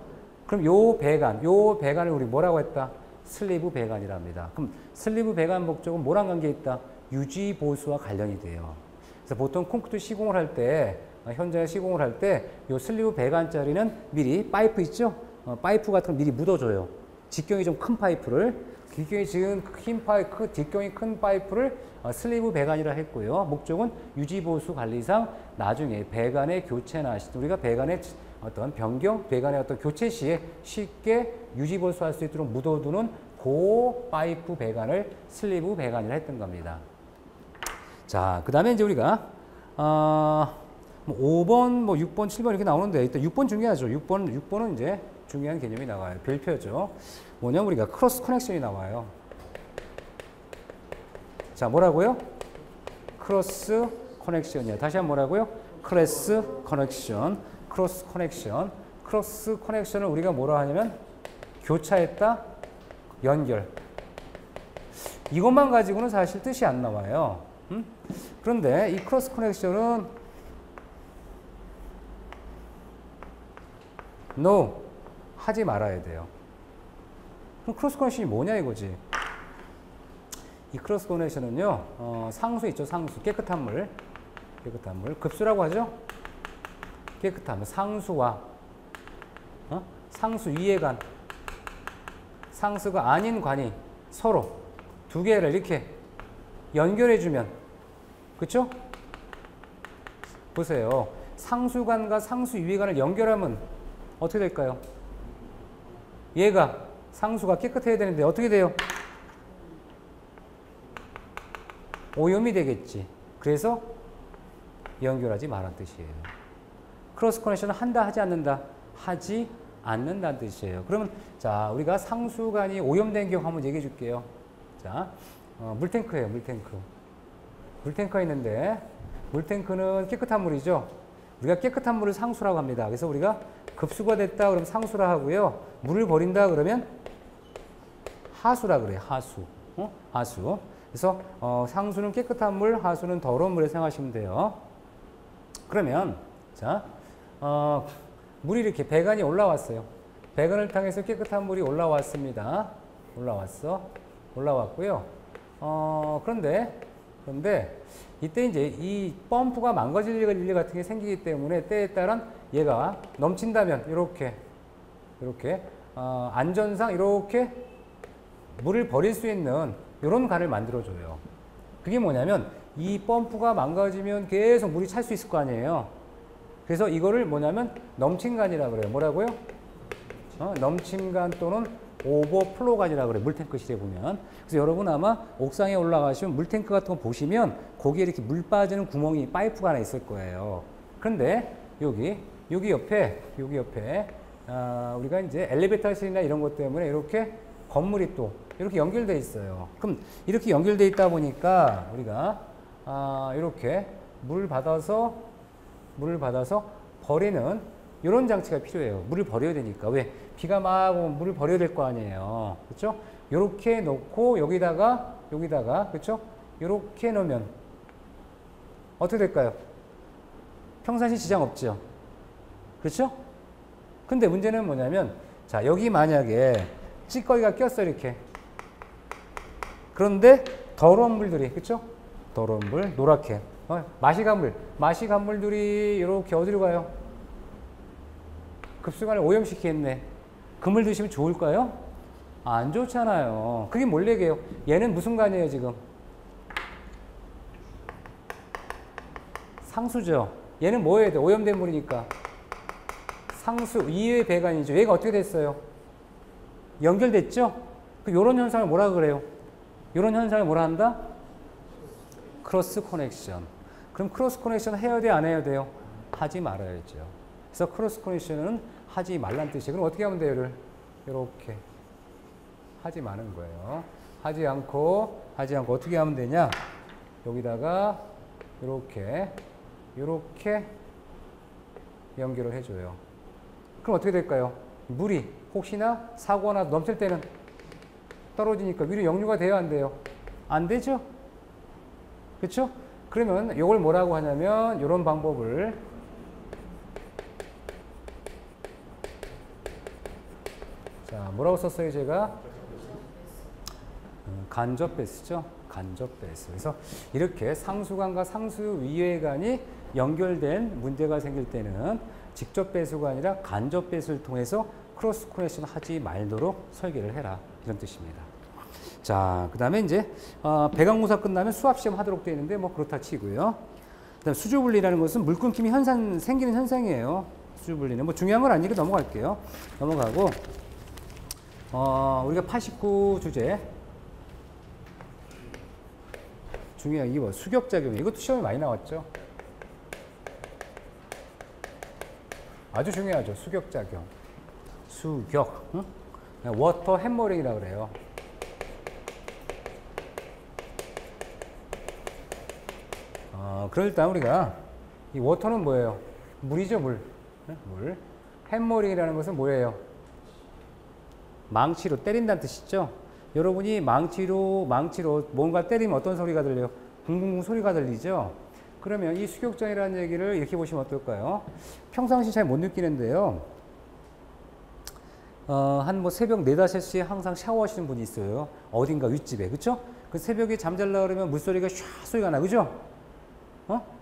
그럼 요 배관을 우리 뭐라고 했다? 슬리브 배관이랍니다. 그럼 슬리브 배관 목적은 뭐랑 관계 있다? 유지 보수와 관련이 돼요. 그래서 보통 콘크리트 시공을 할 때, 현장에 시공을 할 때 요 슬리브 배관짜리는 미리 파이프 있죠? 파이프 같은 거 미리 묻어줘요. 직경이 좀 큰 파이프를, 뒷경이 지금 뒷경이 큰 파이프를 슬리브 배관이라 했고요. 목적은 유지보수 관리상 나중에 배관의 교체나 우리가 배관의 어떤 변경, 배관의 어떤 교체 시에 쉽게 유지보수할 수 있도록 묻어두는 그 파이프 배관을 슬리브 배관이라 했던 겁니다. 자, 그 다음에 이제 우리가 5번, 6번, 7번 이렇게 나오는데 일단 6번 중요하죠. 6번은 이제 중요한 개념이 나와요. 별표죠. 뭐냐면 우리가 크로스 커넥션이 나와요. 자, 뭐라고요? 크로스 커넥션이요. 다시 한번 뭐라고요? 크로스 커넥션. 크로스 커넥션을 우리가 뭐라 하냐면 교차했다, 연결. 이것만 가지고는 사실 뜻이 안 나와요. 그런데 이 크로스 커넥션은 no, 하지 말아야 돼요. 그럼 크로스 커넥션이 뭐냐 이거지. 이 크로스 커넥션은요, 상수 있죠, 상수. 깨끗한 물. 급수라고 하죠? 깨끗한 물. 상수와, 상수 위의 관. 상수가 아닌 관이 서로 두 개를 이렇게 연결해주면, 그쵸? 보세요. 상수관과 상수 위의 관을 연결하면 어떻게 될까요? 얘가 상수가 깨끗해야 되는데 어떻게 돼요? 오염이 되겠지. 그래서 연결하지 말란 뜻이에요. 크로스 커넥션은 한다, 하지 않는다? 하지 않는다는 뜻이에요. 그러면 자, 우리가 상수관이 오염된 경우 한번 얘기해 줄게요. 자, 물탱크예요, 물탱크. 물탱크가 있는데 물탱크는 깨끗한 물이죠. 우리가 깨끗한 물을 상수라고 합니다. 그래서 우리가 급수가 됐다 그러면 상수라 하고요. 물을 버린다 그러면 하수라 그래요. 하수. 하수. 그래서 상수는 깨끗한 물, 하수는 더러운 물에 생각하시면 돼요. 그러면 자, 물이 이렇게 배관이 올라왔어요. 배관을 통해서 깨끗한 물이 올라왔습니다. 올라왔고요. 그런데 이때 이제 이 펌프가 망가질 일 같은 게 생기기 때문에 때에 따른 얘가 넘친다면 이렇게 안전상 이렇게 물을 버릴 수 있는 이런 관을 만들어줘요. 그게 뭐냐면 이 펌프가 망가지면 계속 물이 찰 수 있을 거 아니에요. 그래서 이거를 뭐냐면 넘친관이라고 그래요. 뭐라고요? 넘친관 또는 오버플로관이라고 그래요. 물탱크실에 보면. 그래서 여러분 아마 옥상에 올라가시면 물탱크 같은 거 보시면 거기에 이렇게 물 빠지는 구멍이 파이프가 하나 있을 거예요. 그런데 여기 옆에 우리가 이제 엘리베이터실이나 이런 것 때문에 이렇게 건물이 또 이렇게 연결돼 있어요. 그럼 이렇게 연결돼 있다 보니까 우리가 이렇게 물을 받아서 버리는 이런 장치가 필요해요. 물을 버려야 되니까. 왜? 비가 막 오면 물을 버려야 될 거 아니에요. 그렇죠? 이렇게 놓고 여기다가 그렇죠? 이렇게 놓으면 어떻게 될까요? 평상시 지장 없죠. 그렇죠? 근데 문제는 뭐냐면 자, 여기 만약에 찌꺼기가 꼈어 이렇게. 그런데 더러운 물들이 그렇죠? 더러운 물 노랗게 마시간물들이 이렇게 어디로 가요? 급수관을 오염시키겠네. 그 물 드시면 좋을까요? 안 좋잖아요. 그게 뭘 얘기해요? 얘는 무슨 관이에요 지금? 상수죠. 얘는 뭐 해야 돼? 오염된 물이니까. 상수 이외의 배관이죠. 얘가 어떻게 됐어요? 연결됐죠? 요런 현상을 뭐라 그래요? 요런 현상을 뭐라 한다? 크로스 커넥션. 그럼 크로스 커넥션 해야 돼요? 안 해야 돼요? 하지 말아야죠. 그래서 크로스 커넥션은 하지 말란 뜻이에요. 그럼 어떻게 하면 돼요? 얘를 이렇게 하지 마는 거예요. 하지 않고 어떻게 하면 되냐? 여기다가 이렇게 연결을 해줘요. 그럼 어떻게 될까요? 물이 혹시나 사고가 나서 넘칠 때는 떨어지니까 위로 역류가 돼요, 안 돼요? 안 되죠? 그렇죠? 그러면 이걸 뭐라고 하냐면 이런 방법을 자, 뭐라고 썼어요, 제가? 간접 배수죠? 간접 배수. 그래서 이렇게 상수관과 상수위외관이 연결된 문제가 생길 때는 직접 배수가 아니라 간접 배수를 통해서 크로스 커넥션 하지 말도록 설계를 해라. 이런 뜻입니다. 자, 그 다음에 이제 배관공사 끝나면 수압시험 하도록 되어 있는데 뭐 그렇다 치고요. 그 다음 수조분리라는 것은 물 끊김이 생기는 현상이에요. 수조분리는 뭐 중요한 건 아니니까 넘어갈게요. 넘어가고 우리가 89 주제 중요한 이거 수격작용. 이것도 시험에 많이 나왔죠. 아주 중요하죠. 수격작용. 수격. 응? 워터 해머링이라고 그래요. 그럼 일단 우리가 이 워터는 뭐예요? 물이죠, 물. 물. 해머링이라는 것은 뭐예요? 망치로 때린다는 뜻이죠. 여러분이 망치로 뭔가 때리면 어떤 소리가 들려요? 붕붕붕 소리가 들리죠. 그러면 이 수격장이라는 얘기를 이렇게 보시면 어떨까요? 평상시 잘 못 느끼는데요. 한 뭐 새벽 4, 5시에 항상 샤워하시는 분이 있어요. 어딘가 윗집에. 그쵸? 그 새벽에 잠잘라 그러면 물소리가 샤 소리가 나. 그죠?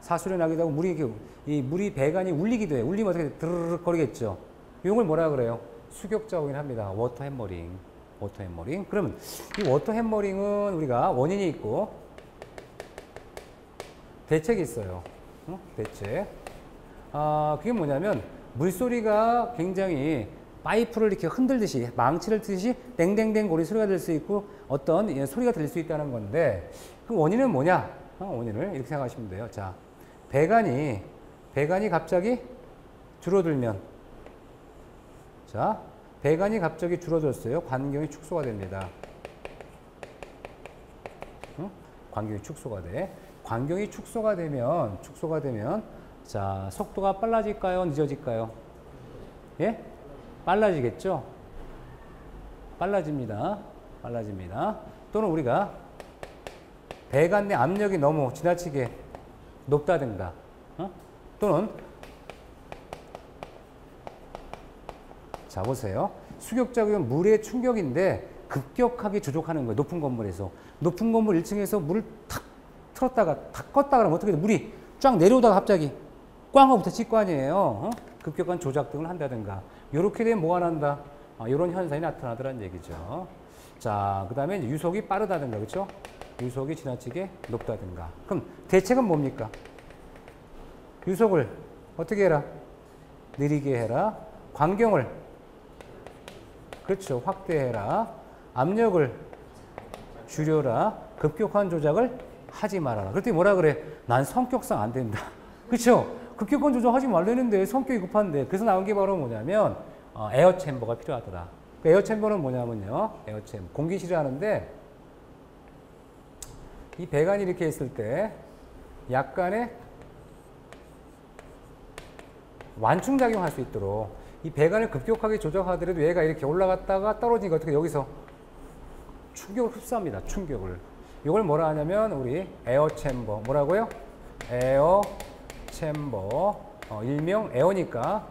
사소리 나기도 하고 물이 배관이 울리기도 해. 울리면 어떻게 드르륵 거리겠죠? 이걸 뭐라 그래요? 수격작용을 합니다. 워터 해머링. 워터 해머링. 그러면 이 워터 해머링은 우리가 원인이 있고 대책이 있어요. 대책. 그게 뭐냐면 물소리가 굉장히 파이프를 이렇게 흔들듯이 망치를 뜨듯이 땡땡땡 거리 소리가 될 수 있고 어떤 소리가 들릴 수 있다는 건데 그 원인은 뭐냐? 원인을 이렇게 생각하시면 돼요. 자, 배관이 갑자기 줄어들면 자, 배관이 갑자기 줄어들었어요. 관경이 축소가 됩니다. 관경이 축소가 돼. 관경이 축소가 되면 자, 속도가 빨라질까요? 늦어질까요? 예? 빨라지겠죠? 빨라집니다. 또는 우리가 배관 내 압력이 너무 지나치게 높다든가 또는 자 보세요. 수격작용은 물의 충격인데 급격하게 조족하는 거예요. 높은 건물에서. 높은 건물 1층에서 물을 탁 틀었다가 탁 껐다 그러면 어떻게 돼? 물이 쫙 내려오다가 갑자기 꽝 하고 붙을 거 아니에요. 어? 급격한 조작 등을 한다든가. 이렇게 되면 뭐가 난다? 이런 현상이 나타나더란 얘기죠. 자, 그 다음에 유속이 빠르다든가, 그렇죠? 유속이 지나치게 높다든가. 그럼 대책은 뭡니까? 유속을 어떻게 해라? 느리게 해라. 광경을 그렇죠. 확대해라. 압력을 줄여라. 급격한 조작을 하지 말아라. 그랬더니 뭐라 그래? 난 성격상 안 된다. 그렇죠? 급격한 조작하지 말라는데 성격이 급한데. 그래서 나온 게 바로 뭐냐면 에어 챔버가 필요하더라. 그 에어 챔버는 뭐냐면요. 에어 챔버. 공기실을 하는데 이 배관이 이렇게 있을 때 약간의 완충작용할 수 있도록 이 배관을 급격하게 조작하더라도 얘가 이렇게 올라갔다가 떨어지니까 어떻게 여기서 충격을 흡수합니다. 충격을. 이걸 뭐라 하냐면 우리 에어 챔버. 뭐라고요? 에어 챔버. 일명 에어니까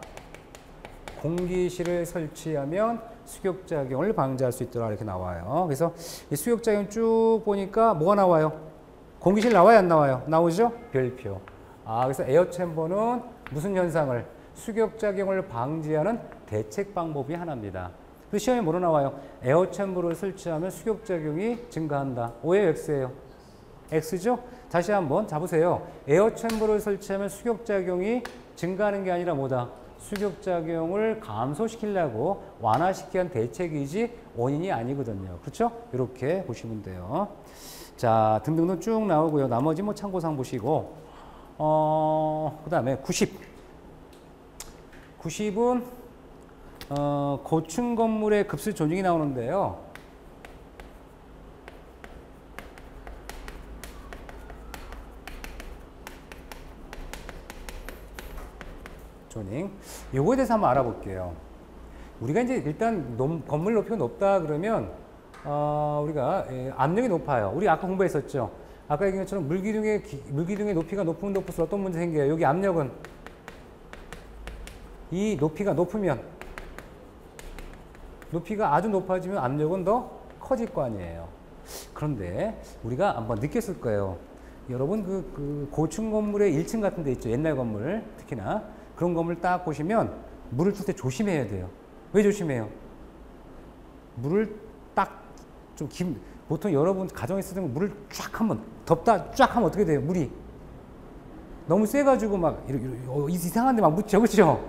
공기실을 설치하면 수격작용을 방지할 수 있도록 이렇게 나와요. 그래서 이 수격작용 쭉 보니까 뭐가 나와요? 공기실 나와요? 안 나와요? 나오죠? 별표. 그래서 에어 챔버는 무슨 현상을? 수격작용을 방지하는 대책 방법이 하나입니다. 그래서 시험에 뭐로 나와요? 에어 챔버를 설치하면 수격작용이 증가한다. O예요? X예요? X죠? 다시 한번 잡으세요. 에어 챔버를 설치하면 수격작용이 증가하는 게 아니라 뭐다? 수격작용을 감소시키려고 완화시키기 위한 대책이지 원인이 아니거든요. 그렇죠? 이렇게 보시면 돼요. 자, 등등등 쭉 나오고요. 나머지 뭐 참고사항 보시고 그 다음에 90은 고층 건물의 급수 조정이 나오는데요. 조닝. 요거에 대해서 한번 알아볼게요. 우리가 이제 일단 건물 높이가 높다 그러면 우리가 압력이 높아요. 우리 아까 공부했었죠. 아까 얘기한 것처럼 물기둥의 높이가 높으면 높을수록 어떤 문제 생겨요? 여기 압력은 이 높이가 높으면 높이가 아주 높아지면 압력은 더 커질 거 아니에요. 그런데 우리가 한번 느꼈을 거예요. 여러분 그 고층 건물의 1층 같은 데 있죠. 옛날 건물 특히나 그런 건물 딱 보시면 물을 틀 때 조심해야 돼요. 왜 조심해요? 물을 딱 좀 보통 여러분 가정에 쓰는 물을 쫙 한번 덥다 쫙 하면 어떻게 돼요? 물이 너무 세가지고 막 이상한데 막 묻죠, 그렇죠?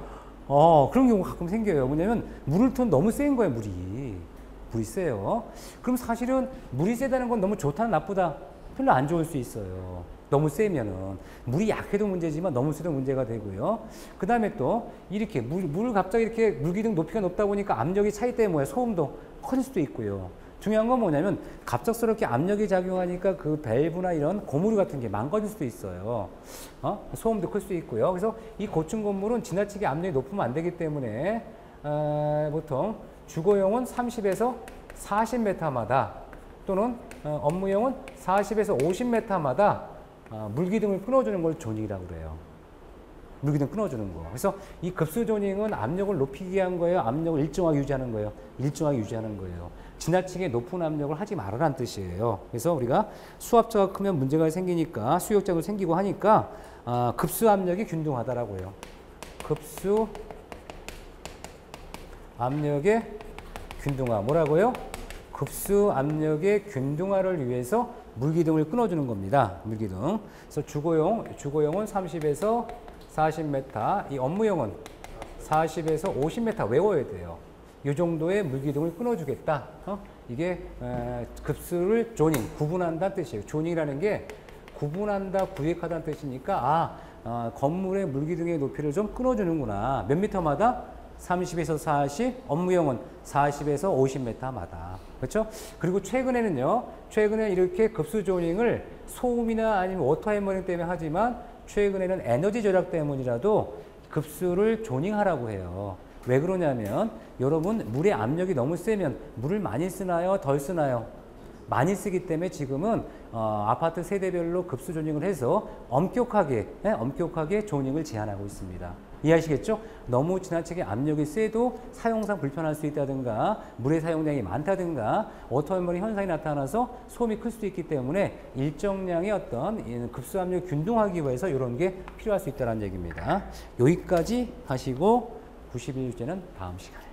그런 경우가 가끔 생겨요. 뭐냐면 물을 틀면 너무 센 거예요, 물이 세요. 그럼 사실은 물이 세다는 건 너무 좋다, 나쁘다? 별로 안 좋을 수 있어요. 너무 세면은. 물이 약해도 문제지만 너무 세도 문제가 되고요. 그 다음에 또 이렇게 물을 갑자기 이렇게 물기둥 높이가 높다 보니까 압력이 차이 때문에 소음도 커질 수도 있고요. 중요한 건 뭐냐면 갑작스럽게 압력이 작용하니까 그 밸브나 이런 고무류 같은 게 망가질 수도 있어요. 소음도 클 수 있고요. 그래서 이 고층 건물은 지나치게 압력이 높으면 안 되기 때문에 보통 주거용은 30에서 40m마다 또는 업무용은 40에서 50m마다 물기둥을 끊어주는 걸 조닝이라고 그래요. 물기둥 끊어주는 거. 그래서 이 급수 조닝은 압력을 높이기 위한 거예요? 압력을 일정하게 유지하는 거예요? 일정하게 유지하는 거예요. 지나치게 높은 압력을 하지 말아라는 뜻이에요. 그래서 우리가 수압차가 크면 문제가 생기니까 수역작용이 생기고 하니까 급수 압력이 균등하다라고요. 급수 압력의 균등화. 뭐라고요? 급수 압력의 균등화를 위해서 물기둥을 끊어주는 겁니다. 물기둥. 그래서 주거용은 30에서 40m, 이 업무용은 40에서 50m 외워야 돼요. 이 정도의 물기둥을 끊어주겠다. 이게 급수를 조닝, 구분한다는 뜻이에요. 조닝이라는 게 구분한다, 구획하다는 뜻이니까 건물의 물기둥의 높이를 좀 끊어주는구나. 몇 미터마다? 30에서 40, 업무용은 40에서 50m마다. 그렇죠? 그리고 최근에 이렇게 급수 조닝을 소음이나 아니면 워터 해머링 때문에 하지만 최근에는 에너지 절약 때문이라도 급수를 조닝하라고 해요. 왜 그러냐면 여러분 물의 압력이 너무 세면 물을 많이 쓰나요? 덜 쓰나요? 많이 쓰기 때문에 지금은 아파트 세대별로 급수 조닝을 해서 엄격하게 조닝을 제한하고 있습니다. 이해하시겠죠? 너무 지나치게 압력이 세도 사용상 불편할 수 있다든가 물의 사용량이 많다든가 오토메모리 현상이 나타나서 소음이 클 수도 있기 때문에 일정량의 어떤 급수 압력이 균등하기 위해서 이런 게 필요할 수 있다는 얘기입니다. 여기까지 하시고 91주제는 다음 시간에.